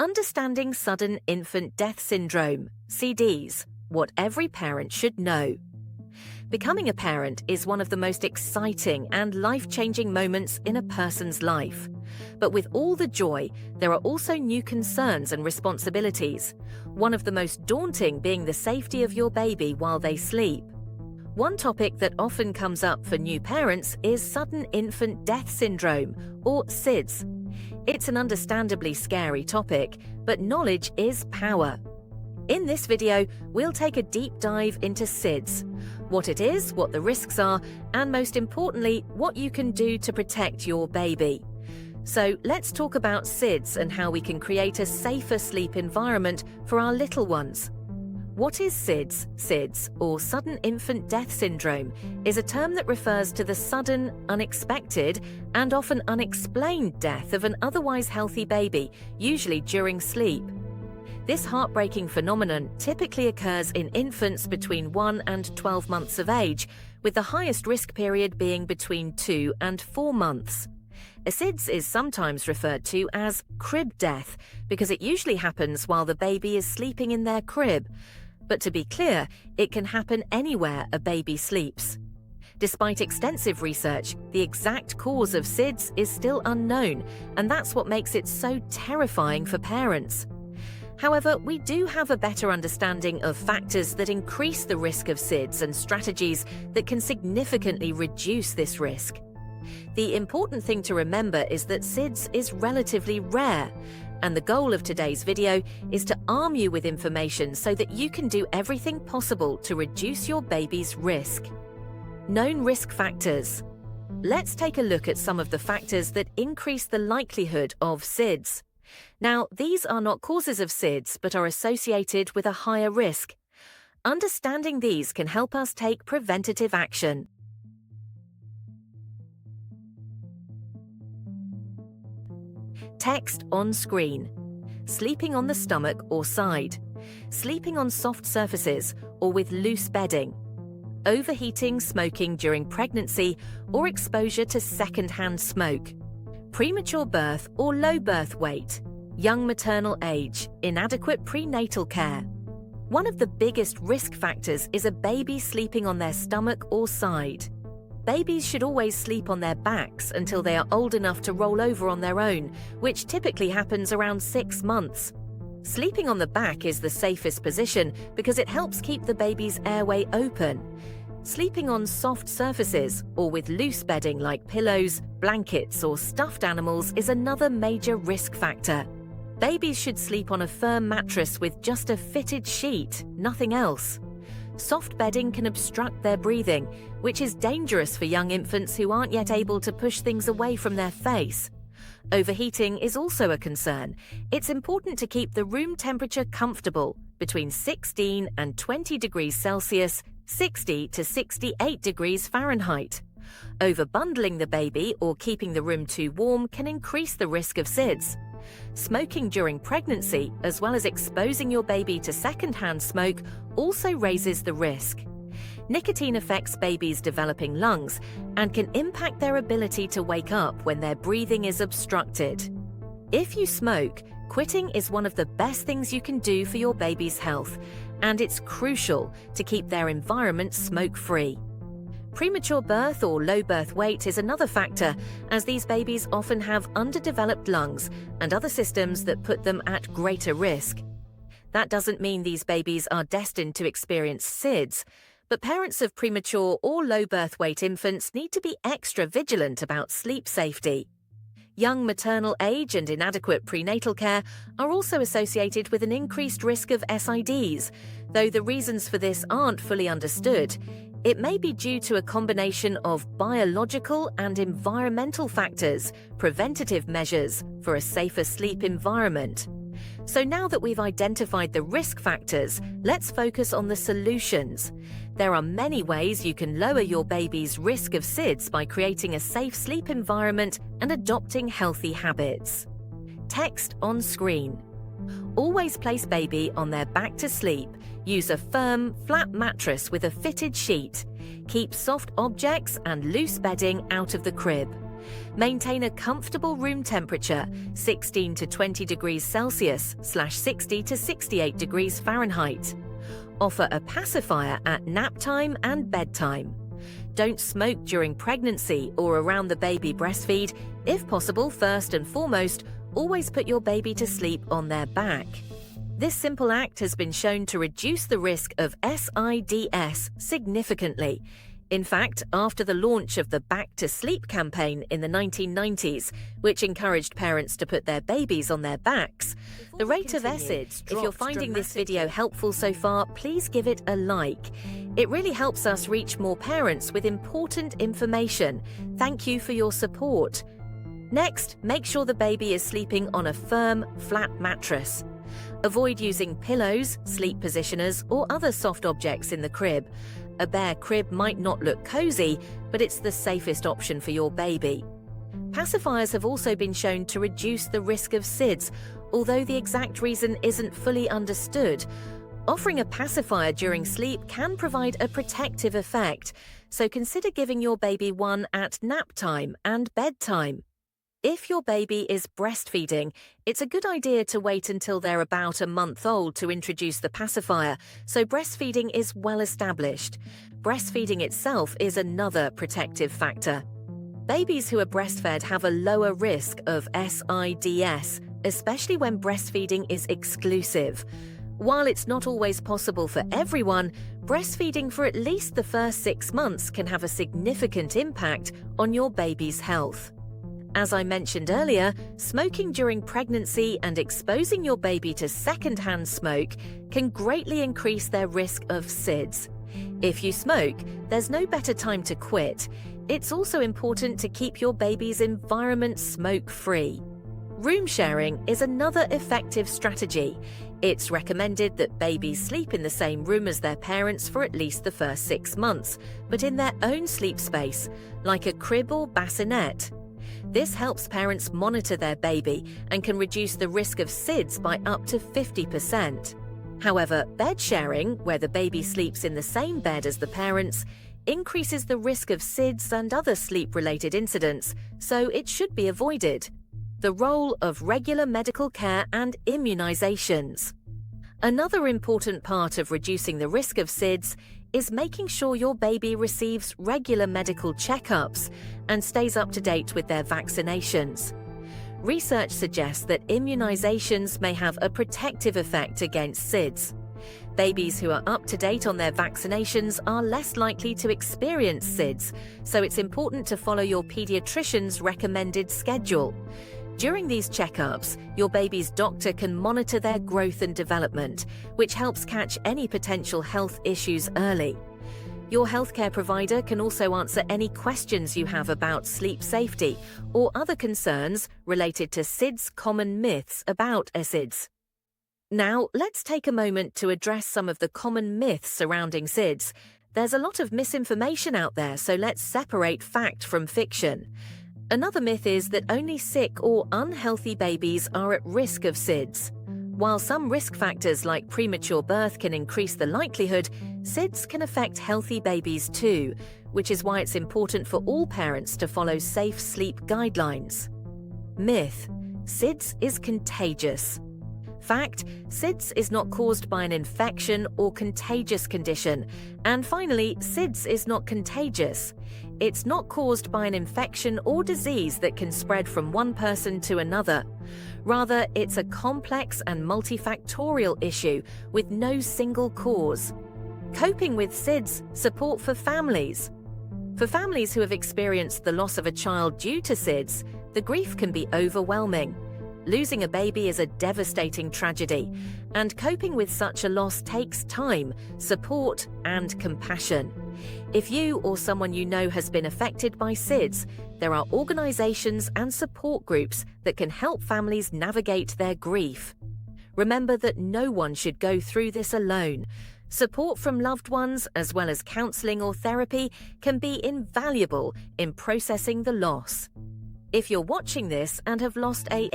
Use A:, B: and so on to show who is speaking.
A: Understanding Sudden Infant Death Syndrome, SIDS, what every parent should know. Becoming a parent is one of the most exciting and life-changing moments in a person's life. But with all the joy, there are also new concerns and responsibilities, one of the most daunting being the safety of your baby while they sleep. One topic that often comes up for new parents is Sudden Infant Death Syndrome, or SIDS. It's an understandably scary topic, but knowledge is power. In this video, we'll take a deep dive into SIDS, what it is, what the risks are, and most importantly, what you can do to protect your baby. So let's talk about SIDS and how we can create a safer sleep environment for our little ones. What is SIDS? SIDS, or Sudden Infant Death Syndrome, is a term that refers to the sudden, unexpected, and often unexplained death of an otherwise healthy baby, usually during sleep. This heartbreaking phenomenon typically occurs in infants between 1 and 12 months of age, with the highest risk period being between 2 and 4 months. A SIDS is sometimes referred to as crib death because it usually happens while the baby is sleeping in their crib. But to be clear, it can happen anywhere a baby sleeps. Despite extensive research, the exact cause of SIDS is still unknown, and that's what makes it so terrifying for parents. However, we do have a better understanding of factors that increase the risk of SIDS and strategies that can significantly reduce this risk. The important thing to remember is that SIDS is relatively rare, and the goal of today's video is to arm you with information so that you can do everything possible to reduce your baby's risk. Known risk factors. Let's take a look at some of the factors that increase the likelihood of SIDS. Now, these are not causes of SIDS but are associated with a higher risk. Understanding these can help us take preventative action. Text on screen. Sleeping on the stomach or side. Sleeping on soft surfaces or with loose bedding. Overheating, smoking during pregnancy or exposure to second-hand smoke. Premature birth or low birth weight. Young maternal age. Inadequate prenatal care. One of the biggest risk factors is a baby sleeping on their stomach or side. Babies should always sleep on their backs until they are old enough to roll over on their own, which typically happens around 6 months. Sleeping on the back is the safest position because it helps keep the baby's airway open. Sleeping on soft surfaces or with loose bedding like pillows, blankets, or stuffed animals is another major risk factor. Babies should sleep on a firm mattress with just a fitted sheet, nothing else. Soft bedding can obstruct their breathing, which is dangerous for young infants who aren't yet able to push things away from their face. Overheating is also a concern. It's important to keep the room temperature comfortable, between 16 and 20 degrees Celsius, 60 to 68 degrees Fahrenheit. Overbundling the baby or keeping the room too warm can increase the risk of SIDS. Smoking during pregnancy, as well as exposing your baby to second-hand smoke, also raises the risk. Nicotine affects babies' developing lungs and can impact their ability to wake up when their breathing is obstructed. If you smoke, quitting is one of the best things you can do for your baby's health, and it's crucial to keep their environment smoke-free. Premature birth or low birth weight is another factor, as these babies often have underdeveloped lungs and other systems that put them at greater risk. That doesn't mean these babies are destined to experience SIDS, but parents of premature or low birth weight infants need to be extra vigilant about sleep safety. Young maternal age and inadequate prenatal care are also associated with an increased risk of SIDS, though the reasons for this aren't fully understood. It may be due to a combination of biological and environmental factors, preventative measures for a safer sleep environment. So now that we've identified the risk factors, let's focus on the solutions. There are many ways you can lower your baby's risk of SIDS by creating a safe sleep environment and adopting healthy habits. Text on screen. Always place baby on their back to sleep. Use a firm, flat mattress with a fitted sheet. Keep soft objects and loose bedding out of the crib. Maintain a comfortable room temperature, 16 to 20 degrees Celsius / 60 to 68 degrees Fahrenheit. Offer a pacifier at nap time and bedtime. Don't smoke during pregnancy or around the baby breastfeed. If possible, first and foremost, always put your baby to sleep on their back. This simple act has been shown to reduce the risk of SIDS significantly. In fact, after the launch of the Back to Sleep campaign in the 1990s, which encouraged parents to put their babies on their backs, the rate of SIDS dropped. If you're finding this video helpful so far, please give it a like. It really helps us reach more parents with important information. Thank you for your support. Next, make sure the baby is sleeping on a firm, flat mattress. Avoid using pillows, sleep positioners, or other soft objects in the crib. A bare crib might not look cozy, but it's the safest option for your baby. Pacifiers have also been shown to reduce the risk of SIDS, although the exact reason isn't fully understood. Offering a pacifier during sleep can provide a protective effect, so consider giving your baby one at nap time and bedtime. If your baby is breastfeeding, it's a good idea to wait until they're about a month old to introduce the pacifier, so breastfeeding is well established. Breastfeeding itself is another protective factor. Babies who are breastfed have a lower risk of SIDS, especially when breastfeeding is exclusive. While it's not always possible for everyone, breastfeeding for at least the first 6 months can have a significant impact on your baby's health. As I mentioned earlier, smoking during pregnancy and exposing your baby to secondhand smoke can greatly increase their risk of SIDS. If you smoke, there's no better time to quit. It's also important to keep your baby's environment smoke-free. Room sharing is another effective strategy. It's recommended that babies sleep in the same room as their parents for at least the first 6 months, but in their own sleep space, like a crib or bassinet. This helps parents monitor their baby and can reduce the risk of SIDS by up to 50%. However, bed sharing, where the baby sleeps in the same bed as the parents, increases the risk of SIDS and other sleep-related incidents, so it should be avoided. The role of regular medical care and immunizations. Another important part of reducing the risk of SIDS is making sure your baby receives regular medical checkups and stays up to date with their vaccinations. Research suggests that immunizations may have a protective effect against SIDS. Babies who are up to date on their vaccinations are less likely to experience SIDS, so it's important to follow your pediatrician's recommended schedule. During these checkups, your baby's doctor can monitor their growth and development, which helps catch any potential health issues early. Your healthcare provider can also answer any questions you have about sleep safety or other concerns related to SIDS common myths about SIDS. Now, let's take a moment to address some of the common myths surrounding SIDS. There's a lot of misinformation out there, so let's separate fact from fiction. Another myth is that only sick or unhealthy babies are at risk of SIDS. While some risk factors like premature birth can increase the likelihood, SIDS can affect healthy babies too, which is why it's important for all parents to follow safe sleep guidelines. Myth: SIDS is contagious. Fact: SIDS is not caused by an infection or contagious condition. And finally, SIDS is not contagious. It's not caused by an infection or disease that can spread from one person to another. Rather, it's a complex and multifactorial issue with no single cause. Coping with SIDS: support for families. For families who have experienced the loss of a child due to SIDS, the grief can be overwhelming. Losing a baby is a devastating tragedy, and coping with such a loss takes time, support, and compassion. If you or someone you know has been affected by SIDS, there are organizations and support groups that can help families navigate their grief. Remember that no one should go through this alone. Support from loved ones, as well as counseling or therapy, can be invaluable in processing the loss. If you're watching this and have lost a